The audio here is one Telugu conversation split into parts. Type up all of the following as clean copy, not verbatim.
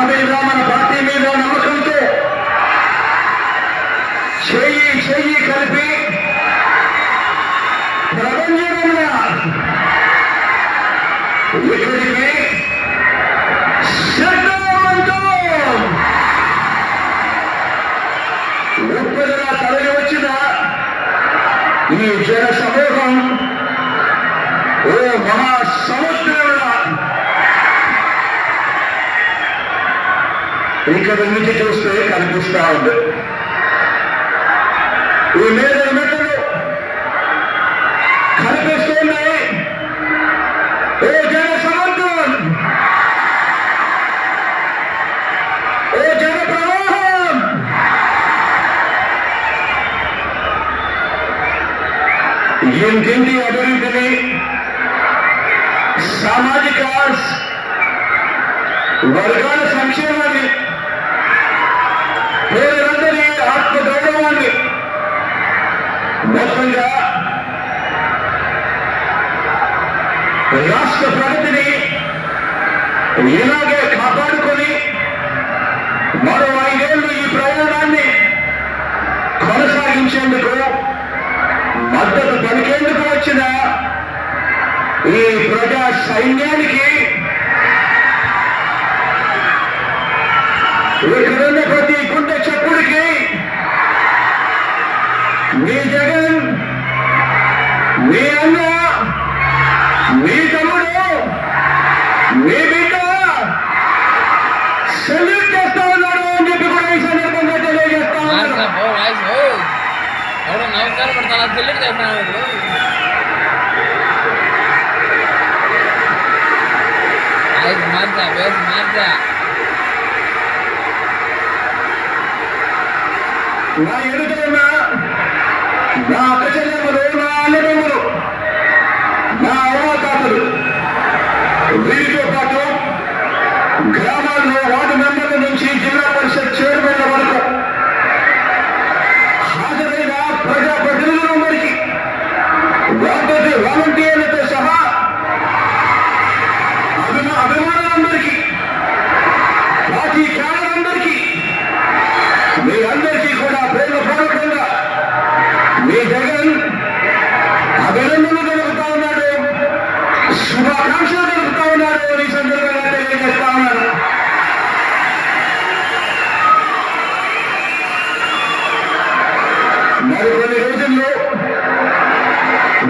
మీద మన పార్టీ మీద నమ్మకంతో చెయ్యి కలిపి ప్రపంచంలో ఇక్కడికి సిద్ధమంటూ ఉప్పదిగా తరలి వచ్చిన ఈ జన సమూహం ఓ మహాసముద్రంలో ఇక్కడ నుంచి చూస్తే కనిపిస్తా ఉంది. ఈ మీద మెట్టలు కనిపిస్తున్నాయి. ఓ జన సముద్రం, ఓ జన ప్రవాహం, ఇంటింటి అభివృద్ధిని, సామాజిక వర్గాల సంక్షేమాన్ని, పేదలందరి ఆత్మగౌరవాన్ని మొత్తంగా రాష్ట్ర ప్రగతిని ఇలాగే కాపాడుకొని మరో 5 ఏళ్ళు ఈ ప్రయాణాన్ని కొనసాగించేందుకు మద్దతు పలికేందుకు వచ్చిన ఈ ప్రజా సైన్యానికి ఇక్కడున్న ప్రతి గుండె చప్పుడికి మీ జగన్, మీ అన్న, మీ తమ్ముడు, మీ బిడ్డ సెల్యూట్ చేస్తా ఉన్నాడు అని చెప్పి కూడా ఈ సందర్భంగా తెలియజేస్తా ఉన్నాడు. నా ఎదుట ఉన్న నా అక్కచెల్లెమ్మలు, నా అన్నదమ్ములు, నా అవ్వాతాతలు, వీరితో పాటు గ్రామాల్లో వార్డు మెంబర్ల నుంచి జిల్లా పరిషత్ చైర్మన్ల వరకు హాజరైన ప్రజాప్రతినిధులందరికీ, వాలంటీర్లతో సహా అభిమానులందరికీ, పార్టీ క్యాడర్లందరికీ, మీ అందరికీ కూడా ప్రేమపూర్వకంగా మీ జగన్ అభినందనలు తెలుపుతా ఉన్నాడు, శుభాకాంక్షలు తెలుపుతా ఉన్నాడు అని సందర్భంగా తెలియజేస్తా ఉన్నాడు. మరికొన్ని రోజుల్లో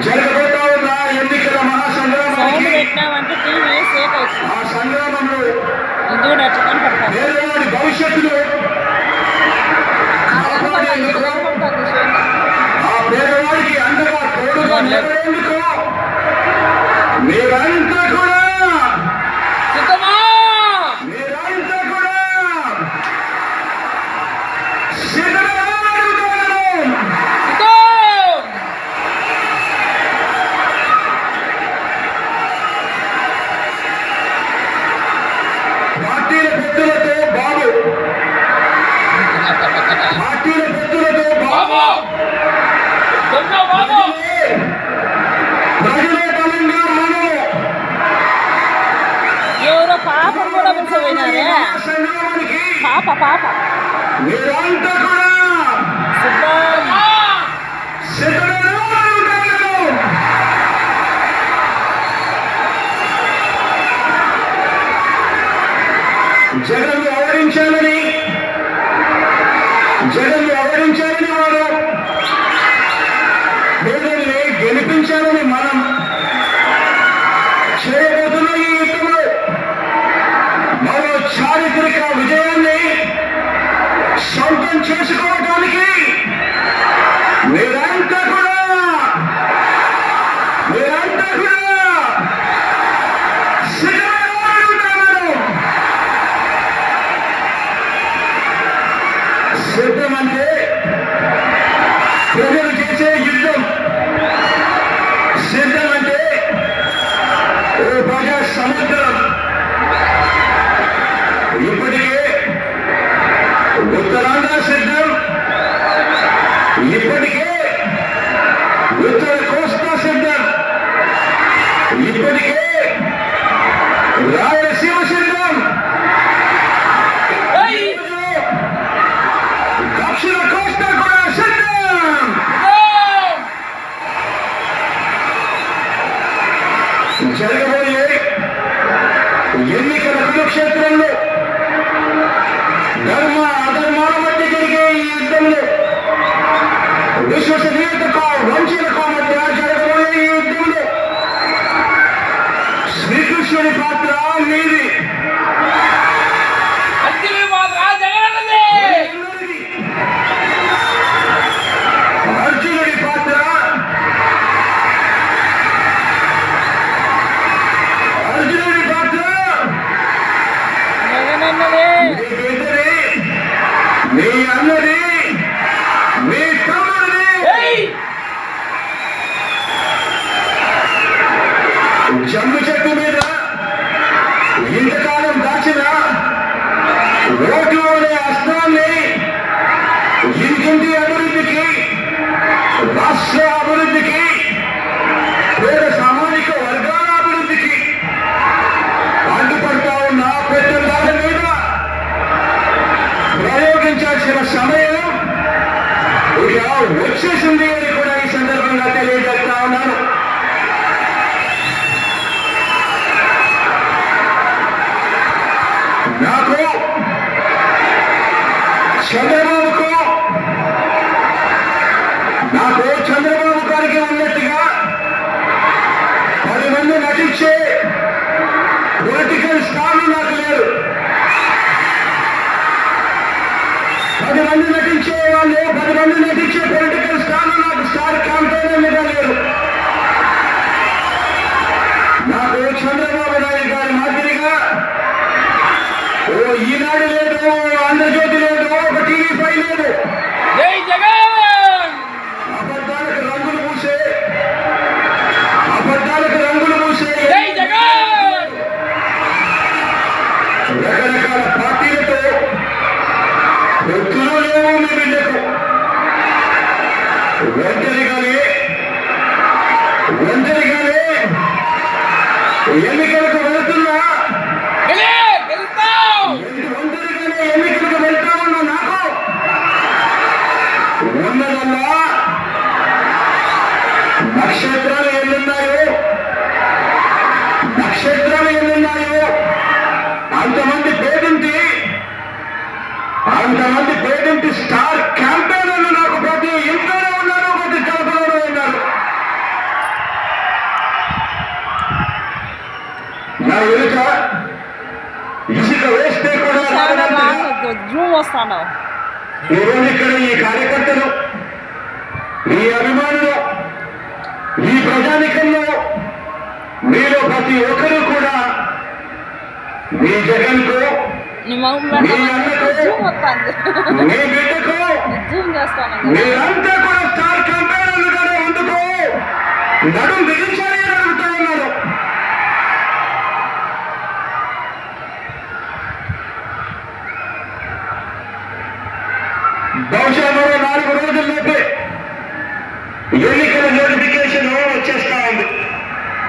జరగబోతా ఉన్న ఎన్నికల మహాసంగ్రామానికి, ఆ సంగ్రామంలో పేదవాడి భవిష్యత్తులో కాపాడేందుకు, ఆ పేదవాడికి అండగా తోడుగా నిలబడేందుకు మీరంతా కూడా పార్టీల పెద్దలతో బాబు, పార్టీల పెద్దలతో బాబు, ప్రజలే బలంగా మనము ఎవరో పాపం కూడా పిలిచిపోయినారే, పాప మీరంతా కూడా జగన్ను ఆవరించాలని, వారు పేదల్ని గెలిపించాలని మనం చేయబోతున్న ఈ యుద్ధంలో మరో చారిత్రక విజయాన్ని సొంతం చేసుకోవడానికి మీరంతా కూడా సిద్ధమంటే ప్రజలు చేసే యుద్ధం, సిద్ధమంటే ఓ ప్రజా సముద్రం. ఇప్పటికే ఉత్తరాంధ్ర సిద్ధం, ఇప్పటికే ఉత్తర కోస్తా సిద్ధం, ఇప్పటికే రాయలసీమ సిద్ధం, జరగబోయే ఎన్నికల కురుక్షేత్రంలో ధర్మ అధర్మాల మధ్య జరిగే ఈ యుద్ధంలో విశ్వసనీయతకు వంచనకు మధ్య జరగబోయే ఈ యుద్ధంలో శ్రీకృష్ణుడి పాత్ర మీది. అర్జునుడి పాత్ర మీ అన్నది మీ తమ్ముడిది. జమ్ము చెట్టు మీద ఇంతకాలం దాచిన ఓటు అనే అస్త్రాన్ని ఇంటింటి అభివృద్ధికి, రాష్ట్ర అభివృద్ధికి, పేద సామాజిక వర్గాల అభివృద్ధికి అడ్డుపడతా ఉన్న పెద్దల మీద ప్రయోగించాల్సిన సమయం ఇక వచ్చేసింది అని కూడా ఈ సందర్భంగా తెలియజేస్తా ఉన్నాను. నాకు చంద్రబాబు గారికి ఉన్నట్టుగా 10 మంది నటించే పొలిటికల్ స్టార్లు నాకు లేరు. 10 మంది నటించే వాళ్ళు, 10 మంది నటించే పొలిటికల్ స్టార్లు నాకు స్టార్ క్యాంపెయినర్ మీద లేరు. నాకు చంద్రబాబు నాయుడు గారి మాదిరిగా ఓ ఈనాడు లేదు, ఆంధ్రజ్యోతి లేదు, ఒక టీవీ5 లేదు. అబద్ధాలకు రంగులు పూసే రకరకాల పార్టీలతో ఒత్తులు లేవు మీ బిడ్డకు. ఒంటరిగానే ఎన్నికలకు వెళుతున్నా, ఒంటరిగానే ఎన్నికలకు వెళ్తామన్నా నాకు ఉన్నదల్లా నక్షత్రాలు ఎన్నున్నాయో అంతమంది పేదింటి స్టార్ క్యాంపెయినర్లు నాకు ప్రతి ఇంట్లోనే ఉన్నారు, ప్రతి కడపలోనే ఉన్నారు. నా ఎదుట ఇసుక వేస్తే కూడా ఈరోజు ఇక్కడ ఈ కార్యకర్తలు, ఈ అభిమానులు, ఈ ప్రజానికంలో మీలో ప్రతి ఒక్కరూ కూడా మీ జగన్కు, మీ అన్నకు, మీ బిడ్డకు మీరంతా కూడా స్టార్ క్యాంపెయినర్లుగానే ముందుకు నడుం బిగించాలి అని అడుగుతూ ఉన్నారు. బహుశా మరో 4 రోజుల్లోపే ఎన్నికల నోటిఫికేషన్ వచ్చేస్తా ఉంది.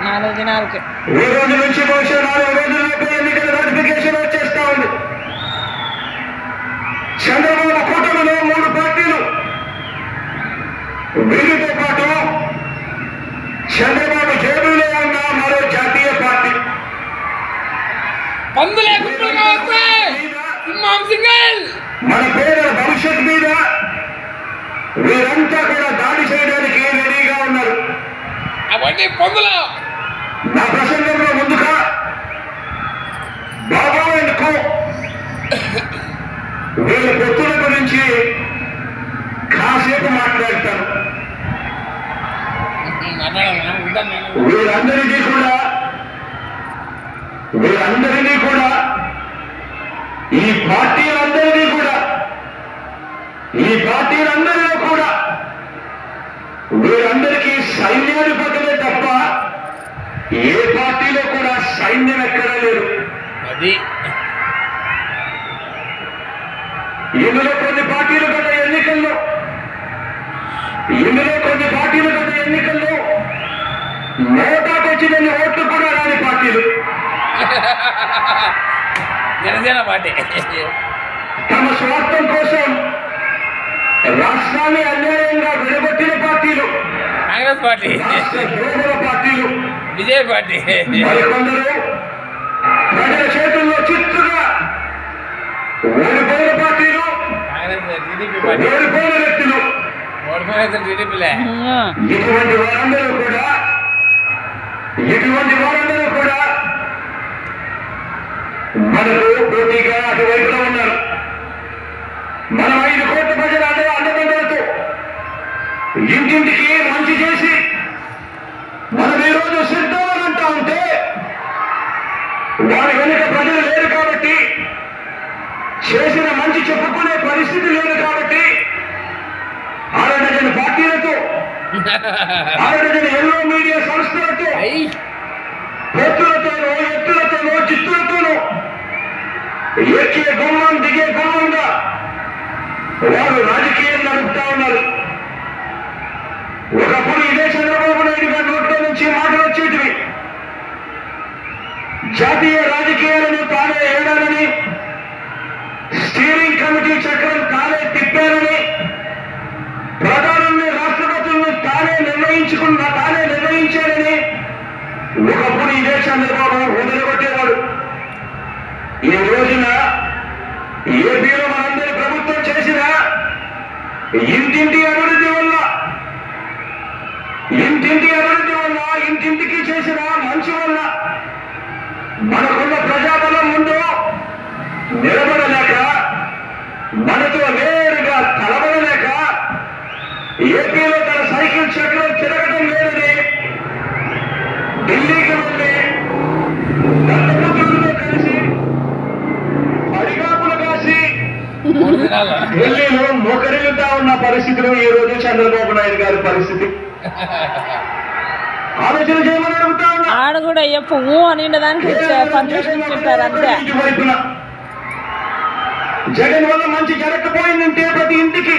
4 దినాలకి ఈ రోజు నుంచి బహుశా 4 రోజుల్లోపే ఎన్నికల నోటిఫికేషన్ వచ్చేస్తా ఉంది. చంద్రబాబు కూటమిలో 3 పార్టీలు, వీరితో పాటు చంద్రబాబు జేబులో ఉన్న మరో జాతీయ పార్టీ మన పేదల భవిష్యత్ మీద వీరంతా కూడా దాడి చేయడానికి రెడీగా ఉన్నారు. నా ప్రసంగంలో ముందుగా బాబు అండ్ కో వీళ్ళ పొత్తుల గురించి కాసేపు మాట్లాడతాను. వీరందరినీ కూడా ఈ పార్టీలందరిలో కూడా వీరందరికీ సైన్యాధిపతులే తప్ప ఏ పార్టీలో కూడా సైన్యం ఎక్కడా లేదు. ఇందులో కొన్ని పార్టీలు గత ఎన్నికల్లో నోటాకొచ్చినన్ని ఓట్లు కూడా రాని పార్టీలు, జనసేన పార్టీ తమ స్వార్థం కోసం రాష్ట్రాన్ని అన్యాయంగా విడగొట్టిన పార్టీలు, కాంగ్రెస్ పార్టీ, రాష్ట్ర ద్రోహుల పార్టీలు, విజయ్ పార్టీ. మరికొందరు ప్రజల చేతుల్లో చిత్తుగా ఓడిపోయిన పార్టీలు, టీడీపీ పార్టీ ఓడిపోయిన వ్యక్తులు, ఓడిపోయిన టీడీపీలే. ఇటువంటి వారందరూ కూడా మనకు పోటీగా అటువైపులో ఉన్నారు. మనం 5 కోట్ల ప్రజల అండదండలతో ఇంటింటికి మంచి చేసి మనం ఈరోజు సిద్ధమని అంటా ఉంటే వారి వెనుక ప్రజలు లేరు కాబట్టి, చేసిన మంచి చెప్పుకునే పరిస్థితి లేదు కాబట్టి 6 డజన్ పార్టీలతో 6 డజన్ ఎన్నో మీడియా సంస్థలతో పొత్తులతోనో ఎత్తులతోనో చిత్తులతోనో ఎక్కే గుమ్మం దిగే గుమ్మంగా వారు రాజకీయం నడుపుతా ఉన్నారు. ఒకప్పుడు ఇదే చంద్రబాబు నాయుడు గారి నోట్లో నుంచి మాటలు వచ్చేటివి. జాతీయ రాజకీయాలను తానే ఏడాలని, స్టీరింగ్ కమిటీ చక్రం తానే తిప్పారని, ప్రధానుల్ని రాష్ట్రపతులను తానే నిర్ణయించారని ఒకప్పుడు ఇదే చంద్రబాబు వదిలిపెట్టేవాడు. ఈ రోజున ఏపీలో మనందరి ప్రభుత్వం చేసిన ఇంటింటి అభివృద్ధి వల్ల, ఇంటింటికి చేసిన మంచి వల్ల మనకున్న ప్రజాబలం ముందు నిలబడలేక, మనతో నేరుగా తలబడలేక, ఏపీలో తన సైకిల్ చక్రం తిరగడం లేదని ఢిల్లీకి వెళ్ళి దత్తపుత్రులతో కలిసి అడిగాపులు కాసి ఢిల్లీలో మోకరిల్లుతా ఉన్న పరిస్థితులు ఈ రోజు చంద్రబాబు నాయుడు గారి పరిస్థితి. ఆలోచన చేయమని అడుగుతా ఉన్నా. ఆడ కూడా చెప్పు అని దానికి పర్మిషన్ ఇచ్చింటారు అంతే. జగన్ వల్ల మంచి జరగకపోయిందంటే ప్రతి ఇంటికి,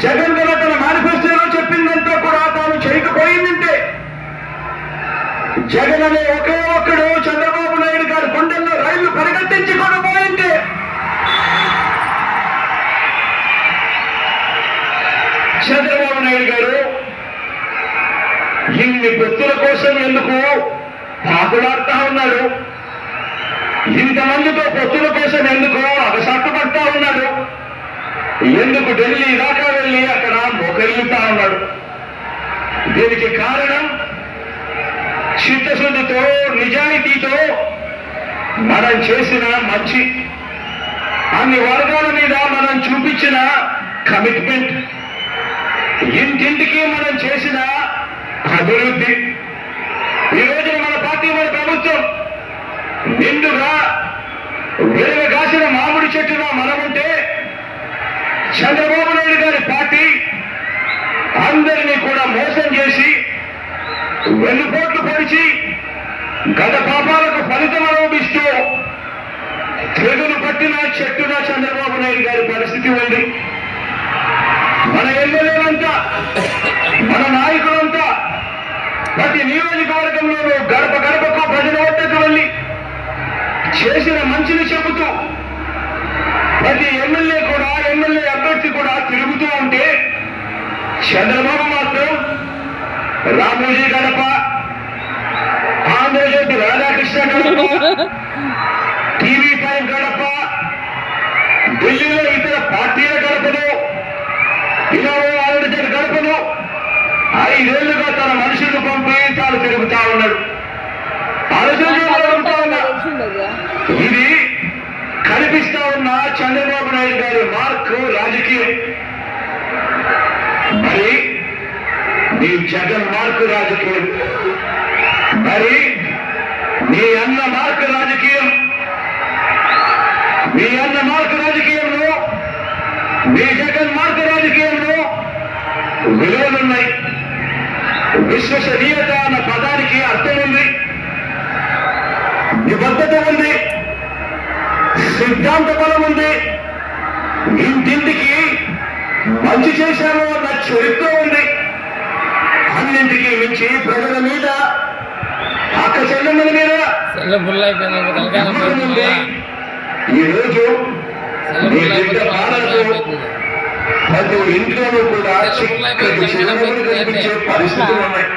జగన్ గల తన మేనిఫెస్టోలో చెప్పిందంతా కూడా తాను చేయకపోయిందంటే, జగన్ అనే ఒకే ఒక్కడు చంద్రబాబు నాయుడు గారి గుండెల్లో రైళ్లు పరిగెత్తించుకోకపోయింటే, చంద్రబాబు నాయుడు గారు ఇన్ని పొత్తుల కోసం ఎందుకు పాకులాడుతా ఉన్నాడు, ఇంతమందితో పొత్తుల కోసం ఎందుకు అగసాట్టుపడతా ఉన్నాడు, ఎందుకు ఢిల్లీ దాకా వెళ్ళి అక్కడ మోకరిల్లుతా ఉన్నాడు? దీనికి కారణం చిత్తశుద్ధితో, నిజాయితీతో మనం చేసిన మంచి, అన్ని వర్గాల మీద మనం చూపించిన కమిట్మెంట్, ఇంటింటికి మనం చేసిన అభివృద్ధి. ఈ రోజున మన పార్టీ, మన ప్రభుత్వం నిండుగా వెలుగుగాసిన మామిడి చెట్టుగా మనముంటే, చంద్రబాబు నాయుడు గారి పార్టీ అందరినీ కూడా మోసం చేసి, వెన్నుపోట్లు పొడిచి, గత పాపాలకు ఫలితం అనుభవిస్తూ తెగులు పట్టిన చెట్టుగా చంద్రబాబు నాయుడు గారి పరిస్థితి ఉంది. మన ఎమ్మెల్యేలంతా, మన నాయకులంతా ప్రతి నియోజకవర్గంలోనూ గడప గడపకు ప్రజల వద్దకు వెళ్ళి చేసిన మంచిని చెబుతూ, ప్రతి ఎమ్మెల్యే అభ్యర్థి కూడా తిరుగుతూ ఉంటే, చంద్రబాబు మాత్రం రామోజీ గడప, ఆంధ్రజ్యోతి రాధాకృష్ణ గడప, TV5 గడప, ఢిల్లీలో ఇతర పార్టీల గడపను, ఇన్నోవేషన్ గడపను 5 ఏళ్లుగా తన మనుషులను పంపి తాను తిరుగుతా ఉన్నాడు. ఆలోచన ఇది కనిపిస్తా ఉన్న చంద్రబాబు నాయుడు గారి మార్క్ రాజకీయం. మరి నీ జగన్ మార్క్ రాజకీయం, మరి నీ అన్న మార్క్ రాజకీయం, మీ అన్న మార్క్ రాజకీయంలో, మీ జగన్ మార్క్ రాజకీయంలో విలువలున్నాయి. విశ్వసనీయత అన్న పదానికి అర్థం ఉంది, నిబద్ధత ఉంది, సిద్ధాంత బలం ఉంది, ఇంటింటికి మంచి చేశాను అన్న చరిత్ర ఉంది. అన్నింటికి మించి ప్రజల మీద, అక్క చెల్లెమ్మల మీద ఉంది. ఈరోజు మీ బిడ్డ పాలనతో ప్రతి ఇంట్లోనూ కూడా చిక్కటి చిరునవ్వులు కనిపించే పరిస్థితులు ఉన్నాయి.